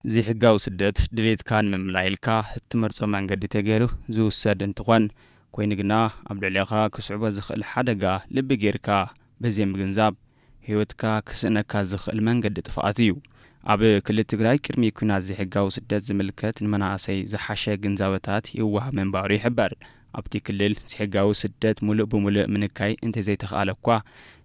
زي حقاو سدت دليت كان مملايلكا تمرصو منقد تغيرو زوسد انتخون كوينغنا عبدالعليقا كسعبة زخل حدقا لبغيركا بزي مغنزاب هيوتكا كسنكا زخل منقد تفاتيو عب كل تقراي كرمي كنا زي حقاو سدت زملكت المناسي زحاشا غنزاوتات يوها من باري حبار عبتي كلل زي حقاو سدت ملؤ بملؤ منكاي انت زي تخالكوا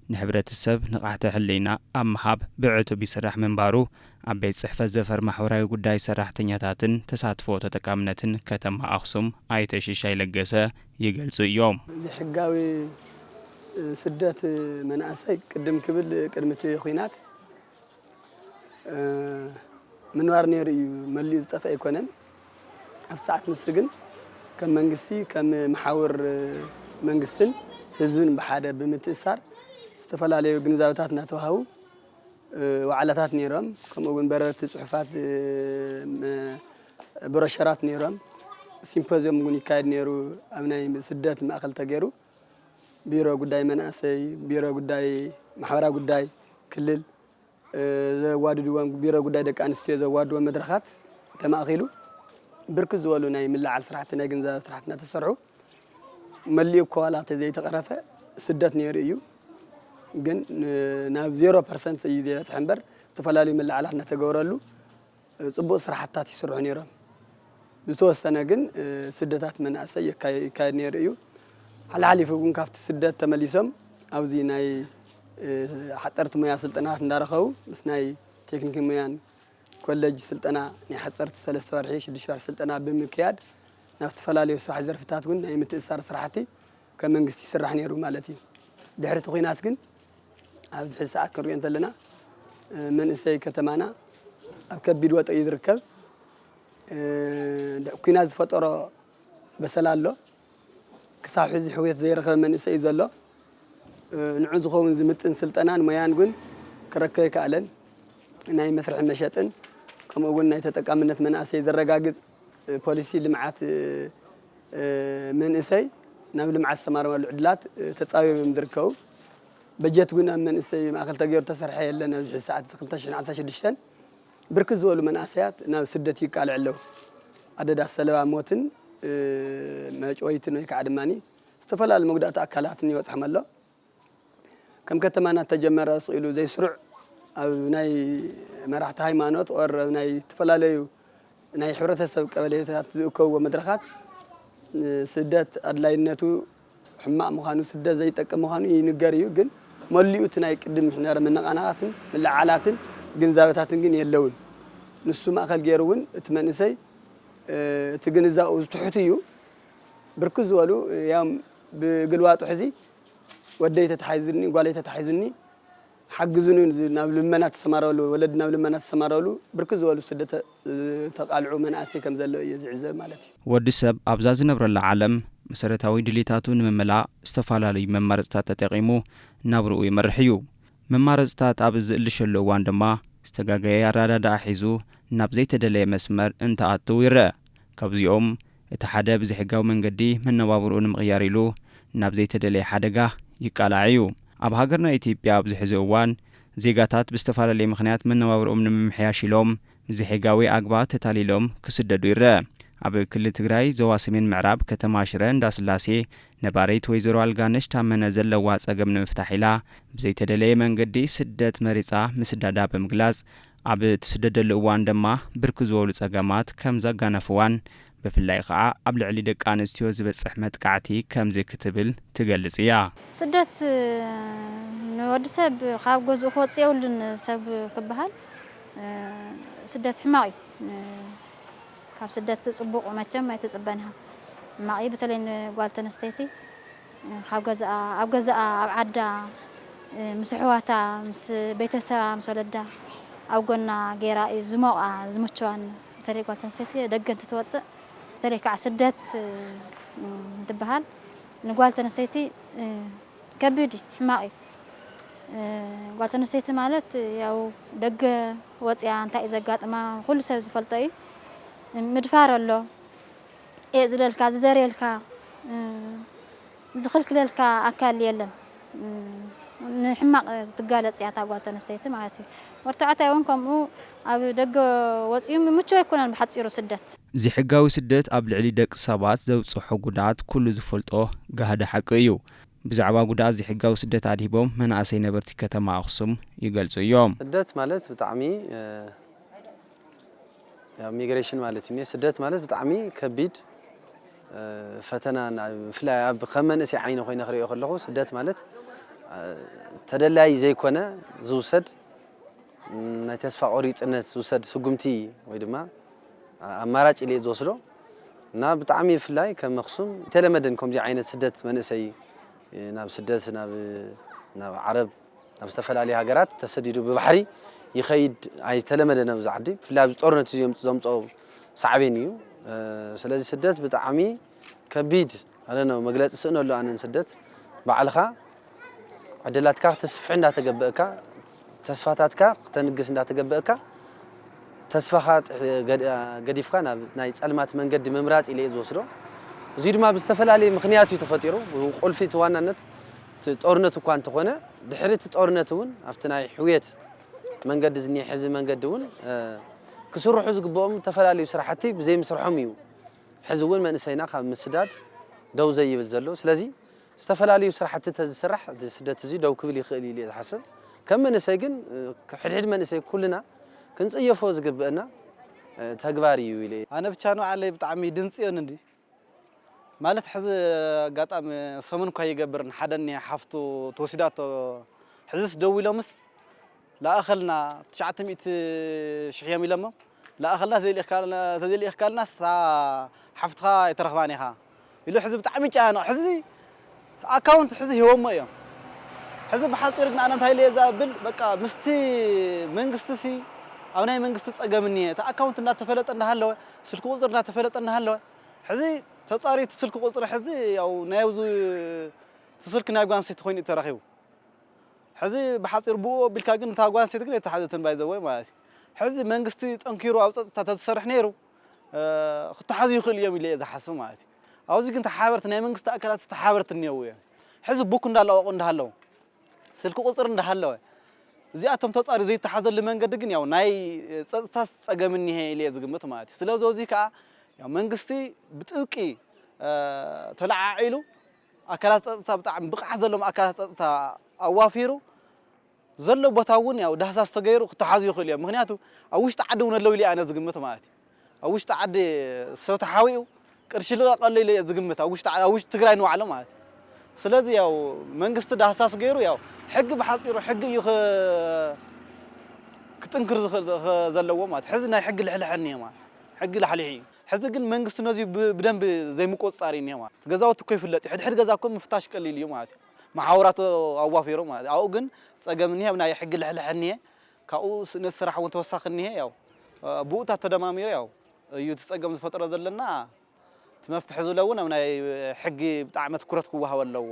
نحبرت السب نقعت حلينا أمهاب بعتو بيسرح من بارو عبيت صحفة زفر محوراي قداي سرح تنياتاتن تساتفو تتكامنتن كتم أخصم آيتشي شاي لقسة يقلسو يوم زي حقاوي سدات مناسي قدم كبل قدمت خوينات منوار نيري مليز طفا يكونن في ساعة نسجن كم منقسي كم محاور منقسن هزون بحادة بمتأثر استفلا جنزاوتاتنا توهاو وعلاتات نيرم كم أقول بررت صحفات برشرات نيرم سيمبوزيوم مغني كايد نيرو أمناي سدات ما أخل تجارو بيرو قداي مناسي بيرو قداي محورا قداي كلل وادو دوام بيرو قداي دك أنستيو زوادو مدرخات تما أخيلو بركز ولو ناي ملا على سرعتنا جنزا سرعتنا تسرعو مليو كوالات زي تقرفة سدات نيريو جن ناب 0% يزيد سحنبر تفلالي من العلاقة تجورلو صبوا صراحة يسرعون يرام بتوسنا جن سدتات من أسيء كاي نيريو على حالي فوقون كافت سدت تمليسهم أو زي ناي حترت مياه سلطنات ندارخو بس ناي تكنيك ميان كولج سلطنة ناي حترت سلسة ورحيش دشوار سلطنة بمكياد نافت فلالي وصراحة زرفتات جن ناي متأثر صراحتي كمان قستي سرح نيرو مالتي دحرت خوينات جن عاوز حس ساعات كروي أنت لنا من إسي كتمانا أكبر وقت يدركب كنا فترة بسلالله كصاحب زي حويت زي رخا من إسي زله نعوز خوون زي متن سلطنان ما ينقول كركيك علن ناي مسرح المشاتن كم أقول ناي تتكامنت من أسي زي الرجاجز بوليسي لمعات من إسي ناول مع السمار والعدلات تتصاوي بمدركوا بجت قلنا من إسي ما أخل تغير تسرح لنا زي ساعة 15 19 دشتن بركز ولو من أسيات نا سدتي قال علو عدد السلوى موتن ما جويتن ويك عدماني استفلا المقدات أكلاتني وصحم الله كم كتمانا تجمر صيلو زي سرع أو ناي مرحت هايمانوت أو ناي تفلا ليو ناي حبرة السبق قبليات وكو مدرخات سدت أدلاينتو حماء مخانو سدت زي تك مخانو ينقريو جن مليو تناي قدم إحنا من نقناتن من العالاتن جنزاوتاتن جن يلون نسو ما أخل جيرون تمنسي تجنزاو تحتيو بركز ولو يوم بقلوات وحزي وديت تحيزني قاليت تحيزني حجزوني نابل منات سمارولو ولد نابل منات سمارولو بركز ولو سدت تقالعو من أسي كم زلوا يزعزب مالتي ودي سب أبزاز نبر العالم مسارتاوي دليتاتو نمملا استفالالي ممارزتات تقيمو نابرو يمرحيو ممارزتات أبز اللي شلو واندما استقاقيا رادا دا حيزو ناب زي تدلي مسمر انت آتو يرى كابزيوم اتحادا بزي حقاو من قدي من نوابرو نمغياريلو ناب زي تدلي حدقا يقالعيو أب هاقرنا إتيبيا بزي حزووان زيغاتات باستفالالي مخنيات من نوابرو نمحياشيلوم بزي حقاوي أقبا تتاليلوم كسددو يرى أب كل تقراي زواسمين معراب كتماشرين دا سلاسي نباريت ويزرو الغانش تامن زلواز أقبن مفتاحيلا بزي تدلي من قدي سدت مريصا مسدادا بمقلاز أب تسدد الأوان دما بركزولو تساقامات كم زاقانفوان بفلاي خاا أبل علي دك آنستيو زبس أحمد كعتي كم زي كتبل تقلس إياه سدت نود سب خاب جوز أخوات سيولن سب كبهال سدت حماي كاب سدت صبوق وماتشم ما يتصبنها معي بتلين قالت نستيتي خاب جزء عدا مسحواتا مس بيتسا مسولدا أو قلنا جراء زموعة تري قالت نستيتي دقنت توصل تري كعسدت تبهال نقالت نستيتي كبدي حماي قالت نستيتي مالت ياو دق وصيا أنت إذا قات ما كل سوز فلتي مدفار الله إزريلك زريلك زخلك للك أكل يلم ንሕማቕ ትጋለጽ እያ እታ ጓል ተነስተይቲ ማለት እዩ ወርተዓታይ እውን ከምኡ ኣብ ደገ ወፂኡ ምቹው ኣይኮነን ብሓፂሩ ስደት ዘይሕጋዊ ስደት ኣብ ልዕሊ ደቂ ሰባት ዘብጽሖ ጉድኣት ኩሉ ዝፈልጦ ጋህደ ሓቂ እዩ ብዛዕባ ጉድኣት ዘይሕጋዊ ስደት ኣድሂቦም መናእሰይ ነበርቲ ከተማ ኣኽሱም ይገልጹ እዮም ስደት ማለት ብጣዕሚ ሚግሬሽን ማለት እዩ ስደት ማለት ብጣዕሚ ከቢድ ፈተና ፍላይ ኣብ ከመንእሰይ ዓይኒ ኮይነ ክሪኦ ከለኹ ስደት ማለት ተደላይ ዘይኮነ ዝውሰድ ናይ ተስፋ ቆሪጽነት ዝውሰድ ስጉምቲ ወይ ድማ ኣማራጭ ኢለ ዝወስዶ እና ብጣዕሚ ፍላይ ከም ኣኽሱም ተለመደን ከምዚ ዓይነት ስደት መንእሰይ ናብ ስደት ናብ ዓረብ ናብ ዝተፈላለዩ ሃገራት ተሰዲዱ ብባሕሪ ይኸይድ ኣይተለመደን ኣብዚ ዓዲ ፍላይ ኣብ ጦርነት ዘምጽኦ ሳዕቤን እዩ ስለዚ ስደት ብጣዕሚ ከቢድ ኣለነ መግለጽ ስእነሉ ኣነን ስደት ባዕልኻ ዕድላትካ ክትስፍሕ እንዳተገበእካ ተስፋታትካ ክትንግስ እንዳተገበእካ ተስፋኻ ገዲፍካ ናብ ናይ ጸልማት መንገዲ ምምራጽ ኢለ ዝወስዶ እዚ ድማ ብዝተፈላለየ ምኽንያት እዩ ተፈጢሩ ቁልፊ ተዋናነት ጦርነት እኳ እንተኾነ ድሕሪ እቲ ጦርነት እውን ኣብቲ ናይ ሕውየት መንገዲ ዝኒሄ ሕዚ መንገዲ እውን ክስርሑ ዝግብኦም ተፈላለዩ ስራሕቲ ብዘይ ምስርሖም እዩ ሕዚ እውን መንእሰይና ካብ ምስዳድ ደው ዘይብል ዘሎ ስለዚ ዝተፈላለዩ ስራሕቲ ተዝስራሕ ስደት እዚ ደው ክብል ይኽእል ኢለ ዝሓስብ ከም መንእሰይ ግን ሕድሕድ መንእሰይ ኩልና ክንጽየፎ ዝግብአና ተግባር እዩ ኢለ ኣነ ብቻ ነው ዓለይ ብጣዕሚ ድንጽዮን እንዲ ማለት ሕዚ ጋጣም ሰሙን እኳ ይገብርን ሓደኒ ሓፍቱ ተወሲዳቶ ሕዝስ ደው ኢሎምስ ላእኸልና 900 ሽሕ እዮም ኢሎሞ ላእኸልና ተዘሊእኽካልና ሓፍትኻ የተረኽባን ኢኻ ኢሉ ሕዚ ብጣዕሚ ጫኖ ሕዚ ኣካውንት ሕዚ ሂቦሞ እዮም ሕዚ ብሓፂር ግን ኣነ እንታይ ኢለ ዝብል በቃ ምስቲ መንግስቲ ኣብ ናይ መንግስቲ ፀገምኒ እቲ ኣካውንት እንዳተፈለጠ እንዳሃለወ ስልክ ቁፅር እንዳተፈለጠ እንዳሃለወ ሕዚ ተጻሪት ስልክ ቁፅር ሕዚ ያው ናይ ውዙ ስልክ ናይ ጓንሴት ኮይኑ ተረኺቡ ሕዚ ብሓፂር ብኡ ቢልካ ግን እታ ጓንሴት ግን የተሓዘትን ባይዘወይ ማለት ሕዚ መንግስቲ ጠንኪሩ ኣብ ፀጥታ ተዝሰርሕ ነይሩ ክትሓዙ ይኽእል እዮም ኢለ ዝሓስብ ማለት ኣብዚ ግን ተሓበርት ናይ መንግስቲ ኣካላት ተሓበርት እኒአው እዮም ሕዚ ቡክ እንዳለዋወቁ እንዳሃለው ስልክ ቁፅር እንዳሃለወ እዚኣቶም ተጻሪ ዘይተሓዘሉ መንገዲ ግን ያው ናይ ፀጥታ ፀገምኒ ይሄ ኢለ ዝግምት ማለት ስለዚ እዚ ከዓ ያው መንግስቲ ብጥብቂ ተለዓዒሉ ኣካላት ፀጥታ ብጣዕሚ ብቕዓት ዘሎም ኣካላት ፀጥታ ኣዋፊሩ ዘሎ ቦታ እውን ያው ዳህሳስ ተገይሩ ክትሓዙ ይኽእል እዮም ምክንያቱ ኣብ ውሽጢ ዓዲ እውን ኣለው ኢለ ኣነ ዝግምት ማለት ኣብ ውሽጢ ዓዲ ሰብ ተሓዊኡ ቅርሺ ልቐቀሉ ኢለ ዝግምት ኣብ ውሽጢ ትግራይ ንባዕሉ ማለት ስለዚ ያው መንግስቲ ዳህሳስ ገይሩ ያው ሕጊ ብሓፂሩ ሕጊ እዩ ክጥንክር ዘለዎ ማለት ሕዚ ናይ ሕጊ ልሕልሕኒ ማለት ሕጊ ልሕልሕ እዩ ሕዚ ግን መንግስቲ ነዚ ብደንብ ዘይምቆጻር እዩ ማለት ገዛውቲ እኮ ይፍለጥ ሕድሕድ ገዛ እኮ ምፍታሽ ቀሊል እዩ ማለት ማሕበራት ኣዋፊሩ ማለት ኣብኡ ግን ፀገምኒ ናይ ሕጊ ልሕልሕኒ ካብኡ ነቲ ስራሕ እውን ተወሳኺኒ ያው ብኡታት ተደማሚሩ ያው እዩ ተፀገም ዝፈጠሮ ዘለና ትመፍትሕ ዝለውን ኣብ ናይ ሕጊ ብጣዕሚ ትኩረት ክወሃብ ኣለዎ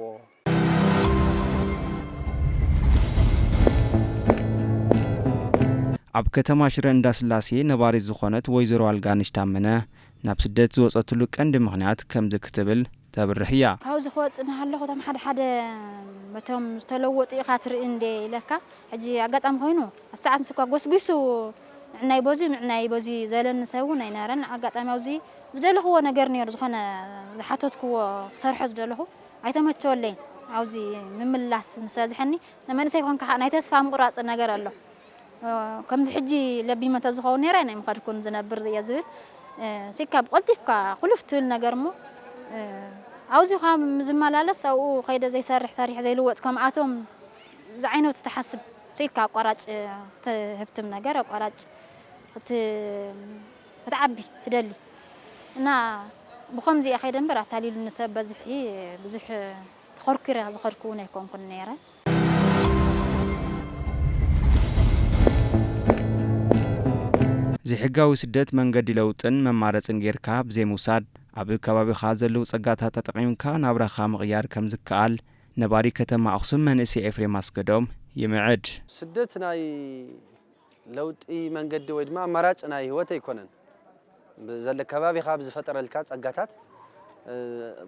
ኣብ ከተማ ሽረ እንዳስላሴ ነባሪት ዝኾነት ወይዘሮ ኣልጋንሽ ታመነ ናብ ስደት ዝወፀትሉ ቀንዲ ምኽንያት ከምዚ ክትብል ተብርህ እያ ካብዚ ክወፅእ እናሃለኹ እቶም ሓደ ሓደ በቶም ዝተለወጡ ኢኻ ትርኢ እንደ ኢለካ ሕጂ ኣጋጣሚ ኮይኑ ኣብ ሰዓት ንስኳ ጎስጒሱ ንዕናይ በዚ ንዕናይ በዚ ዘለኒ ሰብ እውን ኣይነበረን ኣጋጣሚ ኣብዚ ዝደለኽዎ ነገር ነይሩ ዝኾነ ዝሓተትክዎ ክሰርሖ ዝደለኹ ኣይተመቸወለይን ኣብዚ ምምላስ ምስ በዝሐኒ ንመንእሰይ ኮንካ ናይ ተስፋ ምቁራፅ ነገር ኣሎ ከምዚ ሕጂ ለቢመ ተዝኸውን ነይረ ናይ ምኻድ ኩን ዝነብር እየ ዝብል ሲካ ብቆልጢፍካ ኩሉፍ ትብል ነገር ሞ ኣብዚ ኻ ዝመላለስ ኣብኡ ከይደ ዘይሰርሕ ሰሪሕ ዘይልወጥ ከምኣቶም ዝዓይነቱ ተሓስብ ሲካ ኣቋራጭ ክትህፍትም ነገር ኣቋራጭ ክትዓቢ ትደሊ እና ብኸምዚ እየ ከይደ እምበር ኣታሊሉ ንሰብ በዝሒ ብዙሕ ተኸርኪረ ዝኸድኩ እውን ኣይኮንኩን ነይረ ዘይሕጋዊ ስደት መንገዲ ለውጥን መማረፅን ጌርካ ብዘይምውሳድ ኣብ ከባቢኻ ዘለው ፀጋታት ተጠቒምካ ናብራኻ ምቕያር ከም ዝከኣል ነባሪ ከተማ ኣኽሱም መንእሰይ ኤፍሬም ኣስገዶም ይምዕድ ስደት ናይ ለውጢ መንገዲ ወይ ድማ ኣማራጭ ናይ ህይወት ኣይኮነን ብዘለ ከባቢኻ ብዝፈጠረልካ ፀጋታት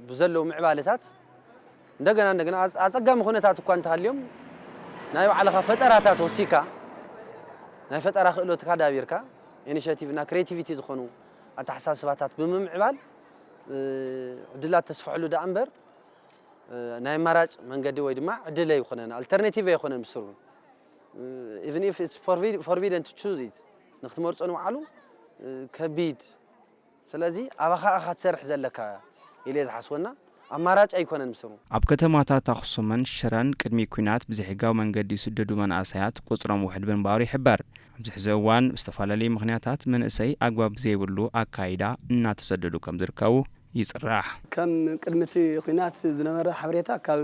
ብዘለው ምዕባለታት እንደገና ኣፀጋሚ ኩነታት እኳ እንተሃልዮም ናይ ባዕልኻ ፈጠራታት ወሲካ ናይ ፈጠራ ክእሎትካ ዳቢርካ ኢኒሺያቲቭ እና ክሬቲቪቲ ዝኾኑ ኣተሓሳስባታት ብምምዕባል ዕድላት ተስፍሕሉ ዳ እምበር ናይ ማራጭ መንገዲ ወይ ድማ ዕድለ ይኾነን ኣልተርናቲቭ ይኾነን ምስሩ even if it's forbidden to choose it ንኽትመርጾ ንባዕሉ ከቢድ ስለዚ ኣባኻ ኢኻ ትሰርሕ ዘለካ ኢለ ዝሓስበና ኣማራጭ ኣይኮነን ምስሩ ኣብ ከተማታት ኣኽሱምን ሽረን ቅድሚ ኩናት ብዘሕጋዊ መንገዲ ይስደዱ መናእሰያት ቁፅሮም ውሕድ ብምንባሩ ይሕበር ኣብዚ ሕዚ እዋን ብዝተፈላለዩ ምኽንያታት መንእሰይ ኣግባብ ዘይብሉ ኣካይዳ እናተሰደዱ ከም ዝርከቡ ይጽራሕ ከም ቅድሚቲ ኩናት ዝነበረ ሓበሬታ ካብ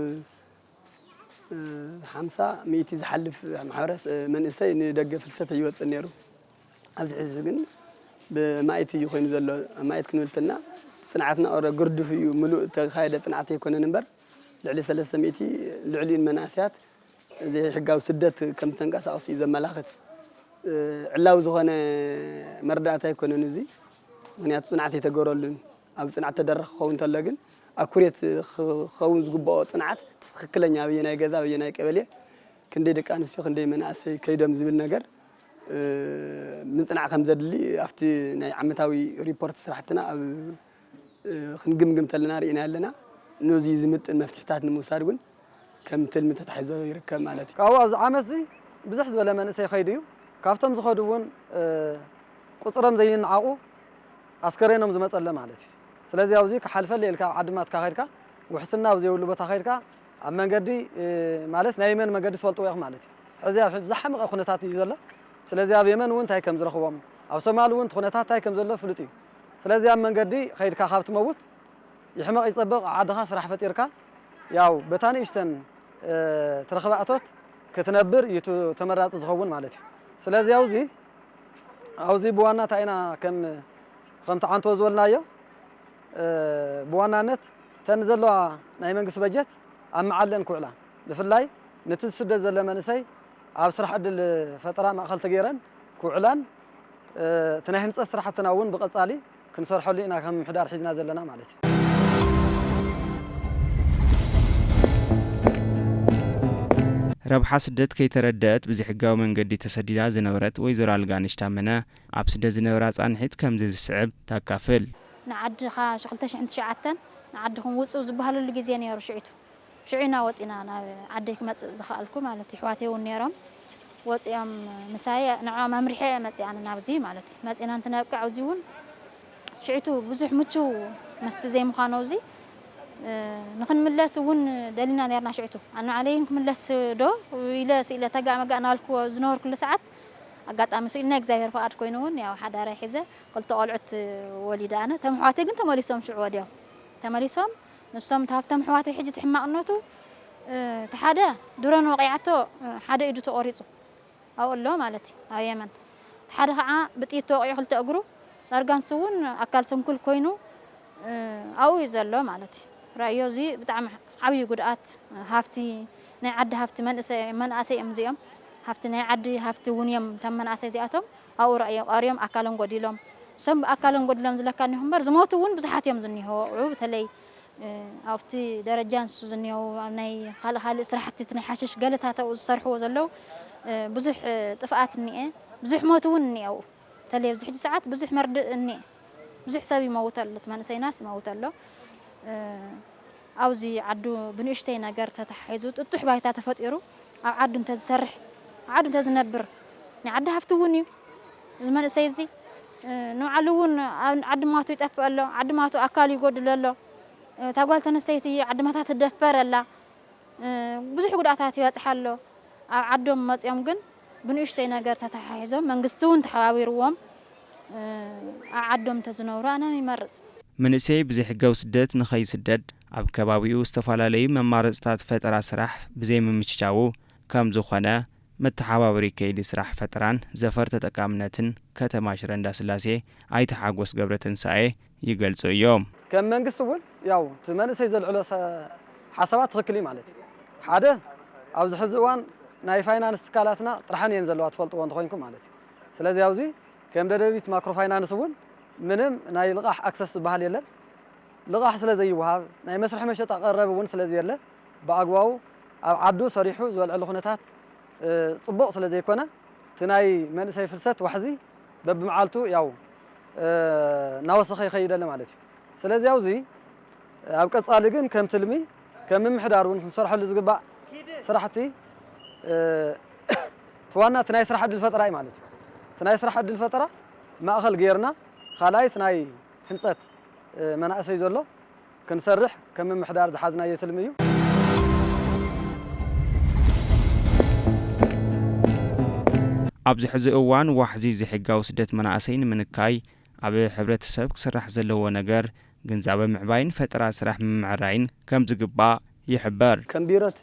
50 ሚእቲ ዝሓልፍ ማሕበረስ መንእሰይ ንደገ ፍልሰት ይወፅእ ነይሩ ኣብዚ ሕዚ ግን ብማእቲ እዩ ኮይኑ ዘሎ ማእት ክንብልትና ጽንዓትና ኦረ ግርድፍ እዩ ሙሉእ ተኻይደ ጽንዓት ኣይኮነን እምበር ልዕሊ 300 ሚእቲ ልዕሊን መናእሰያት ዘይሕጋዊ ስደት ከም ተንቀሳቐሱ እዩ ዘመላኽት ዕላው ዝኾነ መርዳእታ ኣይኮነን እዚ ምክንያቱ ጽንዓት የተገበረሉን ኣብ ጽንዓት ተደረኽ ክኸውን ተሎ ግን ኣኩሬት ክኸውን ዝግብኦ ጽንዓት ትክክለኛ ኣብየናይ ገዛ ኣብየናይ ቀበሌ ክንደይ ደቂ ኣንስትዮ ክንደይ መናእሰይ ከይዶም ዝብል ነገር ምጽናዕ ከም ዘድሊ ኣብቲ ናይ ዓመታዊ ሪፖርት ስራሕትና ኣብ ክንግምግም ተለና ርኢና ኣለና ነዚ ዝምጥን መፍትሕታት ንምውሳድ ግን ከም ትልሚ ተታሒዞ ይርከብ ማለት እዩ ካብኡ ኣብዚ ዓመት እዚ ብዙሕ ዝበለ መንእሰይ ከይዱ እዩ ካብቶም ዝኸዱ እውን ቁፅሮም ዘይንዓቑ ኣስከሬኖም ዝመፀለ ማለት እዩ ስለዚ ኣብዚ ክሓልፈል ኢልካ ዓድማትካ ከይድካ ውሕስና ኣብ ዘይብሉ ቦታ ከይድካ ኣብ መንገዲ ማለት ናይ የመን መንገዲ ትፈልጥዎ ኢኹም ማለት እዩ ሕዚ ኣብ ዝሓመቐ ኩነታት እዩ ዘሎ ስለዚ ኣብ የመን እውን እንታይ ከም ዝረኽቦም ኣብ ሶማሊ እውን ኩነታት እንታይ ከም ዘሎ ፍሉጥ እዩ ስለዚ ኣብ መንገዲ ከይድካ ካብ ትመውት ይሕመቕ ይፀብቕ ዓድኻ ስራሕ ፈጢርካ ያው በታኒ እሽተን ትረኽባ እቶት ክትነብር እዩ ተመራፂ ዝኸውን ማለት እዩ ስለዚ ኣብዚ ብዋና እንታይ ኢና ከም ተዓንቶ ዝበልናዮ ብዋናነት ተን ዘለዋ ናይ መንግስቲ በጀት ኣብ መዓለን ኩዕላ ብፍላይ ነቲ ዝስደት ዘለ መንእሰይ ኣብ ስራሕ ዕድል ፈጠራ ማእኸል ተገይረን ኩዕላን እቲ ናይ ህንፀት ስራሕትና እውን ብቐፃሊ ክንሰርሐሉ ኢና ከም ምሕዳር ሒዝና ዘለና ማለት እዩ ረብሓ ስደት ከይተረድአት ብዘሕጋዊ መንገዲ ተሰዲዳ ዝነበረት ወይዘሮ ኣልጋንሽ ታመነ ኣብ ስደት ዝነበራ ጻንሒት ከምዚ ዝስዕብ ታካፍል ንዓድኻ 2009 ንዓድኹም ውፅው ዝበሃለሉ ግዜ ነይሩ ሽዑና ወፂና ናብ ዓደይ ክመፅእ ዝኽኣልኩ ማለት እዩ ሕዋተይ እውን ነይሮም ወፂኦም ምሳይ ንዕኦም ኣምሪሐ መፅኣነ ናብዚ ማለት እዩ መፂና እንትነብቅዕ ኣብዚ እውን ሽዑቱ ብዙሕ ምቹው መስቲ ዘይምዃኑ ኣብዚ ንኽንምለስ እውን ደሊና ነርና ሽዑቱ ኣነ ዓለይን ክምለስ ዶ ኢለ ስኢለ ተጋእ መጋእ ናልክዎ ዝነበሩ ኩሉ ሰዓት ኣጋጣሚ ስኢልና እግዚኣብሔር ፈቃድ ኮይኑ እውን ያው ሓዳራይ ሒዘ ክልተ ቆልዑት ወሊዳ ኣነ ተም ሕዋተይ ግን ተመሊሶም ሽዑ ወዲኦም ተመሊሶም ንሶም ታፍቶም ሕዋተይ ሕጂ ትሕማቕነቱ ተሓደ ድሮን ወቂዓቶ ሓደ ኢዱ ተቆሪፁ ኣብኡ ኣሎ ማለት እዩ ኣብ የመን ተሓደ ከዓ ብጥይት ተወቂዑ ክልተ እግሩ ዳርጋንሱ እውን ኣካል ስንኩል ኮይኑ ኣብኡ እዩ ዘሎ ማለት እዩ ራእዮ እዚ ብጣዕሚ ዓብዪ ጉድኣት ሃፍቲ ናይ ዓዲ ሃፍቲ መንእሰይ እዮም እዚኦም ሃፍቲ ናይ ዓዲ ሃፍቲ እውን እዮም እቶም መናእሰይ እዚኣቶም ኣብኡ ራእዮም ቀሪዮም ኣካሎም ጎዲሎም እሶም ብኣካሎም ጎዲሎም ዝለካኒ ይኹም እምበር ዝሞቱ እውን ብዙሓት እዮም ዝኒሄው በተለይ ኣብቲ ደረጃ ንሱ ዝኒሄው ናይ ካልእ ስራሕቲ ናይ ሓሽሽ ገለታት ኣብኡ ዝሰርሕዎ ዘለው ብዙሕ ጥፍኣት እኒአ ብዙሕ ሞት እውን እኒአው በተለይ ኣብዚ ሕጂ ሰዓት ብዙሕ መርድእ እኒአ ብዙሕ ሰብ ይመውት ኣሎ እቲ መንእሰይናስ ይመውት ኣሎ ኣብዚ ዓዱ ብንእሽተይ ነገር ተታሒዙ ጥጡሕ ባይታ ተፈጢሩ ኣብ ዓዱ እንተዝሰርሕ ዓዱ እንተዝነብር ናይ ዓዲ ሃፍቲ እውን እዩ እዚ መንእሰይ እዚ ንባዕሉ እውን ዓድማቱ ይጠፍእ ኣሎ ዓድማቱ ኣካሉ ይጎድል ኣሎ እታ ጓል ተነስተይቲ ዓድማታ ትደፈር ኣላ ብዙሕ ጉድኣታት ይበፅሕ ኣሎ ኣብ ዓዶም መፅኦም ግን ብንእሽተይ ነገር ተታሒዞም መንግስቲ እውን ተሓባቢርዎም ኣብ ዓዶም ተዝነብሩ ኣነ ይመርፅ መንእሰይ ብዘይሕጋዊ ስደት ንኸይስደድ ኣብ ከባቢኡ ዝተፈላለዩ መማረፅታት ፈጠራ ስራሕ ብዘይ ምምችቻው ከም ዝኾነ መተሓባበሪ ከይዲ ስራሕ ፈጠራን ዘፈር ተጠቃምነትን ከተማ ሽረ እንዳስላሴ ኣይተሓጎስ ገብረትንሳኤ ይገልጹ እዮም ከም መንግስቲ እውን ያው እቲ መንእሰይ ዘልዕሎ ሓሳባት ትኽክል እዩ ማለት እዩ ሓደ ኣብዚ ሕዚ እዋን ናይ ፋይናንስ ትካላትና ጥራሕን እየን ዘለዋ ትፈልጥዎ እንትኮንኩም ማለት እዩ ስለዚ ኣብዚ ከም ደደቢት ማክሮ ፋይናንስ እውን ምንም ናይ ልቃሕ ኣክሰስ ዝበሃል የለን ልቃሕ ስለ ዘይወሃብ ናይ መስርሕ መሸጣ ቀረብ እውን ስለዚ የለ ብኣግባቡ ኣብ ዓዱ ሰሪሑ ዝበልዕሉ ኩነታት ጽቡቕ ስለ ዘይኮነ ትናይ መንእሰይ ፍልሰት ዋሕዚ በብመዓልቱ ያው ናወሰኸ ይኸይድ ኣሎ ማለት እዩ ስለዚ ኣብዚ ኣብ ቀጻሊ ግን ከም ትልሚ ከም ምምሕዳር እውን ክንሰርሐሉ ዝግባእ ስራሕቲ ዋና ትናይ ስራሕ ዕድል ፈጠራ እዩ ማለት እዩ ትናይ ስራሕ ዕድል ፈጠራ ማእኸል ጌርና ካልኣይ ትናይ ህንፀት መናእሰይ ዘሎ ክንሰርሕ ከም ምምሕዳር ዝሓዝናዮ ትልሚ እዩ ኣብዚ ሕዚ እዋን ዋሕዚ ዘይሕጋዊ ስደት መናእሰይ ንምንካይ ኣብ ሕብረተሰብ ክስራሕ ዘለዎ ነገር ግንዛበ ምዕባይን ፈጠራ ስራሕ ምምዕራይን ከም ዝግባእ ይሕበር ከም ቢሮት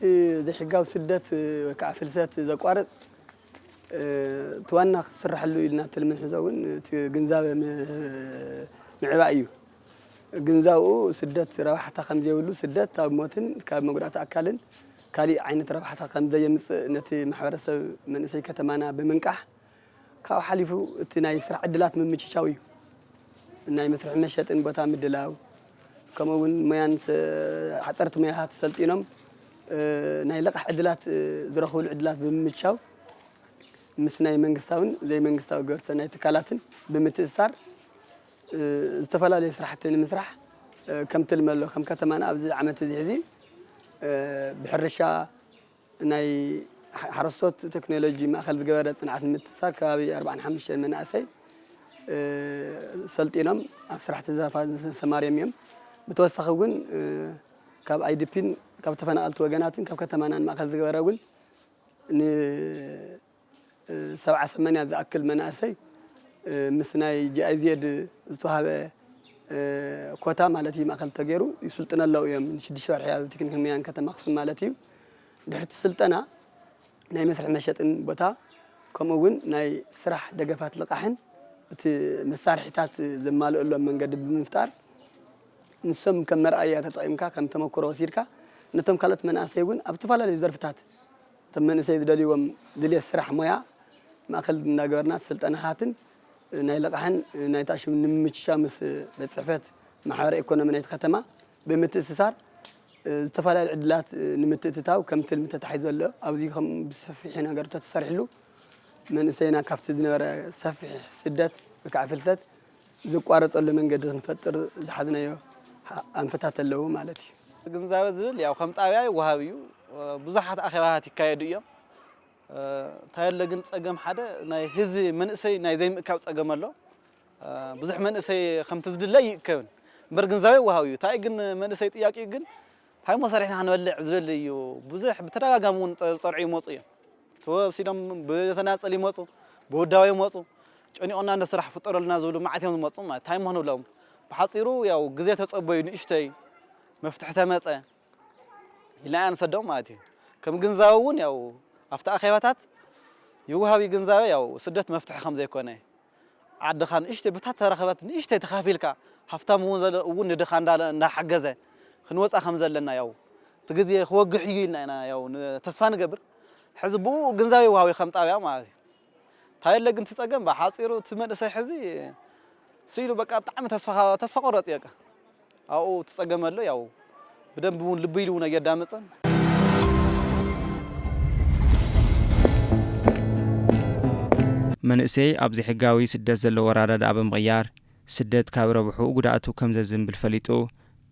ዘይሕጋዊ ስደት ወይ ከዓ ፍልሰት ዘቋርጥ ትዋና ክስራሕሉ ኢልና ትልምን ሕዘውን እቲ ግንዛበ ምዕባይ እዩ ግንዛብኡ ስደት ረባሕታ ከም ዘይብሉ ስደት ኣብ ሞትን ካብ መጉዳእቲ ኣካልን ካሊእ ዓይነት ረባሕታ ከም ዘየምፅእ ነቲ ማሕበረሰብ መንእሰይ ከተማና ብምንቃሕ ካብ ሓሊፉ እቲ ናይ ስራሕ ዕድላት ምምችቻው እዩ ናይ መስርሕ መሸጥን ቦታ ምድላው ከምኡውን ሞያን ሓፀርቲ ሞያታት ሰልጢኖም ናይ ልቃሕ ዕድላት ዝረኽብሉ ዕድላት ብምምቻው ምስ ናይ መንግስታውን ዘይመንግስታዊ ገበርቲ ሰናይ ትካላትን ብምትእስሳር ዝተፈላለዩ ስራሕቲ ንምስራሕ ከም ትልሚ ኣሎ ከም ከተማና ኣብዚ ዓመት እዚ ሕዚ ብሕርሻ ናይ ሓረስቶት ቴክኖሎጂ ማእኸል ዝገበረ ፅንዓት ምትእስሳር ከባቢ 45 መናእሰይ ሰልጢኖም ኣብ ስራሕቲ ዘርፋ ሰማርዮም እዮም ብተወሳኺ እውን ካብ ኣይዲፒን ካብ ተፈናቐልቲ ወገናትን ካብ ከተማናን ማእኸል ዝገበረ እውን ን78 ዝኣክል መናእሰይ ምስ ናይ ጂአይዜድ ዝተዋሃበ ኮታ ማለት እዩ ማእኸል ተገይሩ ይስልጥኑ ኣለዉ እዮም ን6 ወርሒ ኣብ ቴክኒክ ሙያን ከተማ ኣክሱም ማለት እዩ ድሕሪ እቲ ስልጠና ናይ መስርሕ መሸጥን ቦታ ከምኡውን ናይ ስራሕ ደገፋት ልቃሕን እቲ መሳርሒታት ዘማልአሎም መንገዲ ብምፍጣር ንሶም ከም መርኣያ ተጠቒምካ ከም ተመክሮ ወሲድካ ነቶም ካልኦት መናእሰይ እውን ኣብ ዝተፈላለዩ ዘርፍታት እቶም መንእሰይ ዝደልይዎም ድሌት ስራሕ ሞያ ማእኸል እናገበርና ስልጠናታትን ናይ ልቃሕን ናይ ተኣሽም ንምምችቻ ምስ ቤት ፅሕፈት ማሕበረ ኢኮኖሚ ናይቲ ከተማ ብምትእስሳር ዝተፈላለዩ ዕድላት ንምትእትታው ከም ትልሚ ተታሒዙ ኣሎ ኣብዚ ከም ብሰፊሕ ነገር ተሰሪሕሉ መንእሰይና ካብቲ ዝነበረ ሰፊሕ ስደት ወይ ከዓ ፍልሰት ዝቋረፀሉ መንገዲ ክንፈጥር ዝሓዝናዮ ኣንፈታት ኣለዉ ማለት እዩ ግንዛበ ዝብል ያው ከም ጣብያ ይወሃብ እዩ ብዙሓት ኣኼባታት ይካየዱ እዮም ታየለ ግን ፀገም ሓደ ናይ ህዝቢ መንእሰይ ናይ ዘይምእካብ ፀገም ኣሎ ብዙሕ መንእሰይ ከምቲ ዝድለይ ይእከብን እምበር ግንዛበ ይወሃብ እዩ እንታይ ግን መንእሰይ ጥያቄ ግን ሃይ መሳርሒና ክንበልዕ ዝብል እዩ ብዙሕ ብተደጋጋሚ እውን ፀርዑ ይመፁ እዮም ተወሲዶም ብተናፀል ይመፁ ብውዳዊ ይመፁ ጨኒቆና እንደ ስራሕ ፍጠረልና ዝብሉ ማዕትዮም ዝመፁ ማለት እንታይ ምሆንብሎም ብሓፂሩ ያው ግዜ ተፀበዩ ንእሽተይ መፍትሒ ተመፀ ኢልና ንሰዶም ማለት እዩ ከም ግንዛበ እውን ያው ኣብቲ ኣኼባታት ይወሃብ ግንዛበ ያው ስደት መፍትሒ ከም ዘይኮነ ዓድኻ ንእሽተይ ብታት ተረኸበት ንእሽተይ ተኻፊልካ ሃፍታም እውን ንድኻ እንዳሓገዘ ክንወፃ ከም ዘለና ያው እቲ ግዜ ክወግሕ እዩ ኢልና ኢና ያው ተስፋ ንገብር ሕዚ ብኡ ግንዛበ ይወሃብ ከም ጣብያ ማለት እዩ ታየለ ግን ትፀገም ብሓፂሩ እቲ መንእሰይ ሕዚ ስኢሉ በቃ ብጣዕሚ ተስፋ ቆረፅ እዩ ኣብኡ ትፀገም ኣሎ ያው ብደንብ እውን ልቢ ኢሉ እውን ኣየዳምፅን መንእሰይ ኣብዚ ሕጋዊ ስደት ዘለዎ ኣራዳድኣ ብምቕያር ስደት ካብ ረብሑ ጉዳእቱ ከም ዘዝንብል ፈሊጡ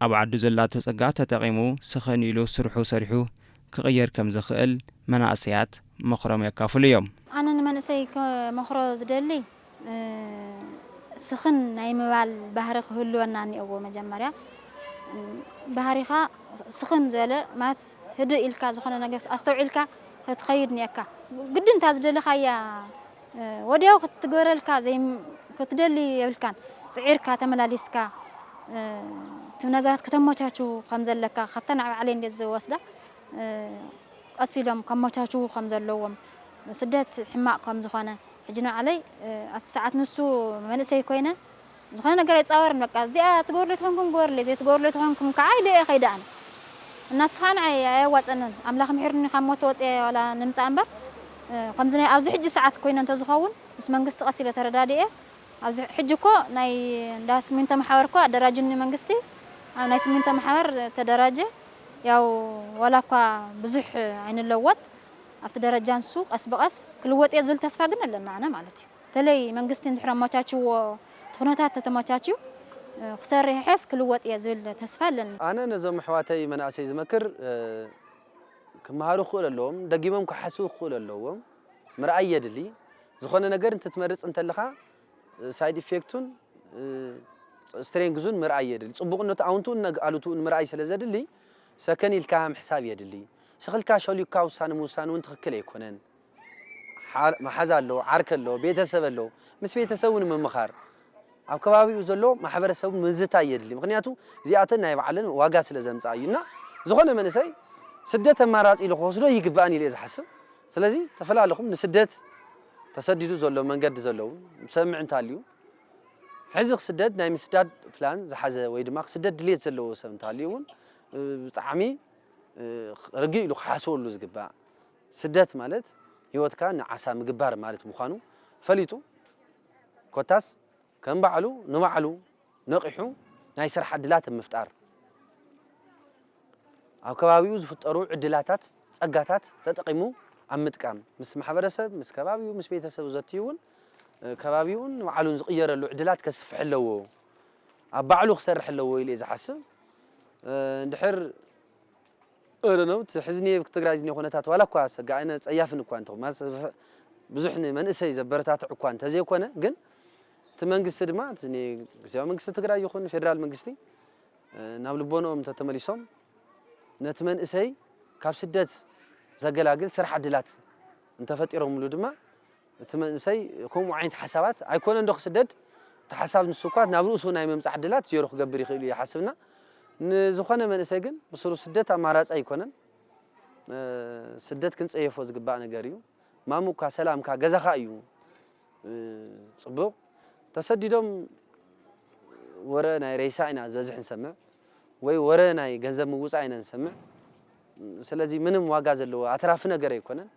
ኣብ ዓዱ ዘላቶ ፀጋ ተጠቒሙ ስኽን ኢሉ ስርሑ ሰሪሑ ክቕየር ከም ዝኽእል መናእሰያት መኽሮም የካፍሉ እዮም ኣነ ንመንእሰይ መኽሮ ዝደሊ ስኽን ናይ ምባል ባህሪ ክህልወና እኒአዎ መጀመርያ ባህሪኻ ስኽን ዝበለ ማለት ህድእ ኢልካ ዝኾነ ነገር ኣስተውዒልካ ክትኸይድ እኒአካ ግድን እንታ ዝደለኻያ ወዲያው ክትገበረልካ ክትደሊ የብልካን ፅዒርካ ተመላሊስካ እቲ ነገራት ከተመቻችው ከም ዘለካ ካብተን ኣብ ባዕለይ እንዴት ዝወስዳ ቀሲሎም ከመቻችው ከም ዘለዎም ስደት ሕማቕ ከም ዝኾነ ሕጂ ንዓለይ ኣቲ ሰዓት ንሱ መንእሰይ ኮይነ ዝኾነ ነገር ኣይፃወርን በቃ እዚኣ ትገብርለይ ትኾንኩም ግበርለይ ዘይትገብርለይ ትኾንኩም ከዓ ኢለ ከይደኣን እናሱ ከዓ ንዓይ ኣየዋፀንን ኣምላኽ ምሕርኒ ካብ ሞት ወፅየ ዋላ ንምፃእ እምበር ከምዚ ናይ ኣብዚ ሕጂ ሰዓት ኮይነ እንተዝኸውን ምስ መንግስቲ ቀሲለ ተረዳድየ ኣብዚ ሕጂ እኮ ናይ እንዳ ስሚንቶ ማሕበር እኮ ኣደራጅኒ መንግስቲ ኣብ ናይ ስሚንቶ ማሕበር ተደራጀ ያው ዋላ እኳ ብዙሕ ኣይንለወጥ ኣብቲ ደረጃ ንሱ ቀስ በቀስ ክልወጥ ዝብል ተስፋ ግን ኣለና ኣነ ማለት እዩ ተለይ መንግስቲ እንድሕር ኣመቻችዎ ትኹነታት ተተመቻችዩ ክሰርሕ ሕስ ክልወጥ ዝብል ተስፋ ኣለና ኣነ ነዞም ኣሕዋተይ መናእሰይ ዝመክር ክመሃሩ ክእሉ ኣለዎም ደጊሞም ክሓስቡ ክእሉ ኣለዎም ምርኣይ የድሊ ዝኾነ ነገር እንትትመርጽ እንተለኻ ሳይድ ኢፌክቱን ስትሬንግዙን ምርኣይ የድሊ ጽቡቕነቱ ኣውንቱን ኣሉቱን ምርኣይ ስለ ዘድሊ ሰከን ኢልካ ምሕሳብ የድሊ ስኽልካ ሸሊካ ውሳነ ምውሳነ እውን ትኽክል ኣይኮነን መሓዛ ኣለዎ ዓርከ ኣለዎ ቤተሰብ ኣለዎ ምስ ቤተሰቡን ምምኻር ኣብ ከባቢኡ ዘሎ ማሕበረሰቡ ምዝታይ የድሊ ምክንያቱ እዚኣተን ናይ ባዕለን ዋጋ ስለ ዘምጽኣ እዩና ዝኾነ መንእሰይ ስደት ኣማራጺ ኢሉ ክወስዶ ይግባእን ኢለ ዝሓስብ ስለዚ ተፈላለኹም ንስደት ተሰዲዱ ዘሎ መንገዲ ዘለዉ ሰምዕ እንታልዩ ሕዚ ክስደድ ናይ ምስዳድ ፕላን ዝሓዘ ወይ ድማ ክስደድ ድሌት ዘለዎ ሰብ እንታልዩ እውን ብጣዕሚ ርግእ ኢሉ ክሓስበሉ ዝግባእ ስደት ማለት ህይወትካ ንዓሳ ምግባር ማለት ምዃኑ ፈሊጡ ኮታስ ከም ባዕሉ ንባዕሉ ነቂሑ ናይ ስራሕ ዕድላት ምፍጣር ኣብ ከባቢኡ ዝፍጠሩ ዕድላታት ጸጋታት ተጠቂሙ ኣብ ምጥቃም ምስ ማሕበረሰብ ምስ ከባቢኡ ምስ ቤተሰቡ ዘትይውን ከባቢኡን ባዕሉን ዝቕየረሉ ዕድላት ከስፍሕ ኣለዎ ኣብ ባዕሉ ክሰርሕ ኣለዎ ኢለ ዝሓስብ እንድሕር ነው ሕዝኒ ትግራይ ዝኒ ኩነታት ዋላ እኳ ሰጋእነ ጸያፍን እኳ እንትኹም ብዙሕ መንእሰይ ዘበረታትዕ እኳ እንተዘይኮነ ግን እቲ መንግስቲ ድማ እቲ ግዝያዊ መንግስቲ ትግራይ ይኹን ፌደራል መንግስቲ ናብ ልቦኖም ተተመሊሶም ነቲ መንእሰይ ካብ ስደት ዘገላግል ስራሕ ዕድላት እንተፈጢሮምሉ ድማ እቲ መንእሰይ ከምኡ ዓይነት ሓሳባት ኣይኮነ እንዶ ክስደድ እቲ ሓሳብ ንሱ እኳ ናብ ርእሱ ናይ ምምጻእ ዕድላት ዘሩ ክገብር ይኽእል ይሓስብና ንዝኾነ መንእሰይ ግን ብስሩ ስደት ኣማራጺ ኣይኮነን ስደት ክንጸየፎ ዝግባእ ነገር እዩ ማሙካ ሰላምካ ገዛኻ እዩ ጽቡቕ ተሰዲዶም ወረ ናይ ሬሳ ኢና ዝበዝሕ ንሰምዕ ወይ ወረ ናይ ገንዘብ ምውጻእ ኢና ንሰምዕ ስለዚ ምንም ዋጋ ዘለዎ ኣትራፊ ነገር ኣይኮነን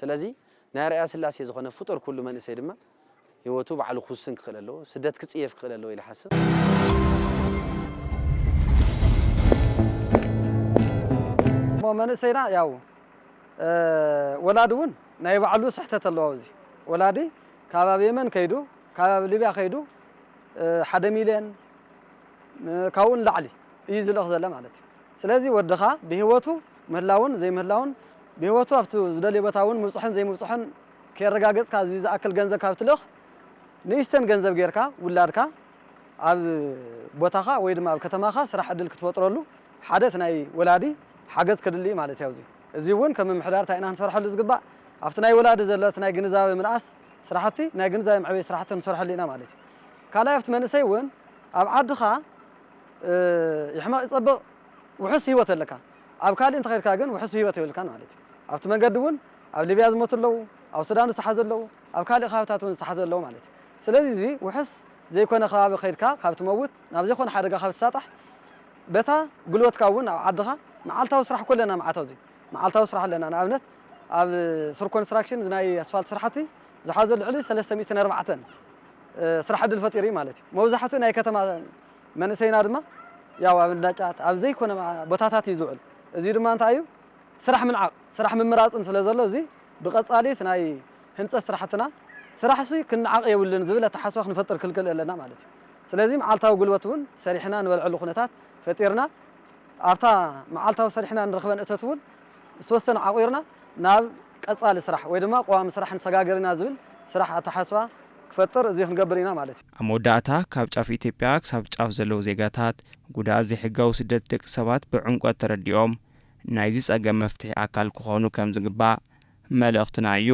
ስለዚ ናይ ራእያ ስላሴ ዝኾነ ፍጡር ኩሉ መንእሰይ ድማ ህይወቱ ባዕሉ ክውስን ክኽእል ኣለዎ ስደት ክጽየፍ ክኽእል ኣለዎ ኢለ ሓስብ መንእሰይና ያው ወላድ እውን ናይ ባዕሉ ስሕተት ኣለዎ እዚ ወላዲ ከባቢ የመን ከይዱ ከባቢ ሊብያ ከይዱ 1 ሚልዮን ካውን ላዕሊ እዩ ዝልኽ ዘለ ማለት እዩ ስለዚ ወድኻ ብህይወቱ ምህላውን ዘይምህላውን ብህይወቱ ኣብቲ ዝደልዮ ቦታ እውን ምብፅሕን ዘይምብፅሕን ከረጋገጽካ እዚ ዝኣክል ገንዘብ ካብ ትልኽ ንእሽተን ገንዘብ ጌርካ ውላድካ ኣብ ቦታኻ ወይ ድማ ኣብ ከተማኻ ስራሕ ዕድል ክትፈጥረሉ ሓደት ናይ ወላዲ ሓገዝ ክድሊ ማለት እዩ እዚ እውን ከም ምሕዳር ታይና ንሰርሐሉ ዝግባእ ኣብቲ ናይ ወላዲ ዘለት ናይ ግንዛቤ ምንኣስ ስራሕቲ ናይ ግንዛቤ ምዕበይ ስራሕቲ ንሰርሐሉ ኢና ማለት እዩ ካልኣይ ኣብቲ መንእሰይ እውን ኣብ ዓድኻ ይሕማቕ ይጸብቕ ውሑስ ህይወት ኣለካ ኣብ ካልእ እንተ ኸይድካ ግን ውሑስ ህይወት የብልካን ማለት እዩ ኣብቲ መንገዲ እውን ኣብ ሊብያ ዝሞቱ ኣለዉ ኣብ ሱዳን ዝተሓዘ ኣለዉ ኣብ ካልእ ከባብታት እውን ዝተሓዘ ኣለዉ ማለት እዩ ስለዚ እዚ ውሑስ ዘይኮነ ከባቢ ኸይድካ ካብ ትመውት ናብ ዘይኮነ ሓደጋ ካብ ትሳጣሕ በታ ጉልበትካ እውን ኣብ ዓድኻ መዓልታዊ ስራሕ ኮለና ማዓታው እዚ መዓልታዊ ስራሕ ኣለና ንኣብነት ኣብ ሱር ኮንስትራክሽን ናይ ኣስፋልት ስራሕቲ ዝሓዘ ልዕሊ 304 ስራሕ ዕድል ፈጢሩ ማለት እዩ መብዛሕትኡ ናይ ከተማ መንእሰይና ድማ ያው ኣብ እንዳጫት ኣብ ዘይኮነ ቦታታት እዩ ዝውዕል እዚ ድማ እንታይ እዩ ስራሕ ምንዓቕ ስራሕ ምምራፅን ስለ ዘሎ እዚ ብቐጻሊት ናይ ህንፀት ስራሕትና ስራሕሲ ክንዓቕ የብልን ዝብል ኣተሓስባ ክንፈጥር ክልክል ኣለና ማለት እዩ ስለዚ መዓልታዊ ጉልበት እውን ሰሪሕና ንበልዐሉ ኩነታት ፈጢርና ኣብታ መዓልታዊ ሰሪሕና ንረኽበን እቶት እውን ዝተወሰነ ዓቑርና ናብ ቀጻሊ ስራሕ ወይ ድማ ቋሚ ስራሕ ንሰጋገርና ዝብል ስራሕ ኣተሓስባ ክፈጥር እዚ ክንገብር ኢና ማለት እዩ ኣብ መወዳእታ ካብ ጫፍ ኢትዮጵያ ክሳብ ጫፍ ዘለዉ ዜጋታት ጉዳት ዘይሕጋዊ ስደት ደቂ ሰባት ብዕምቆት ተረዲኦም ናይዚ ጸገም መፍትሒ ኣካል ክኾኑ ከም ዝግባእ መልእኽትና እዩ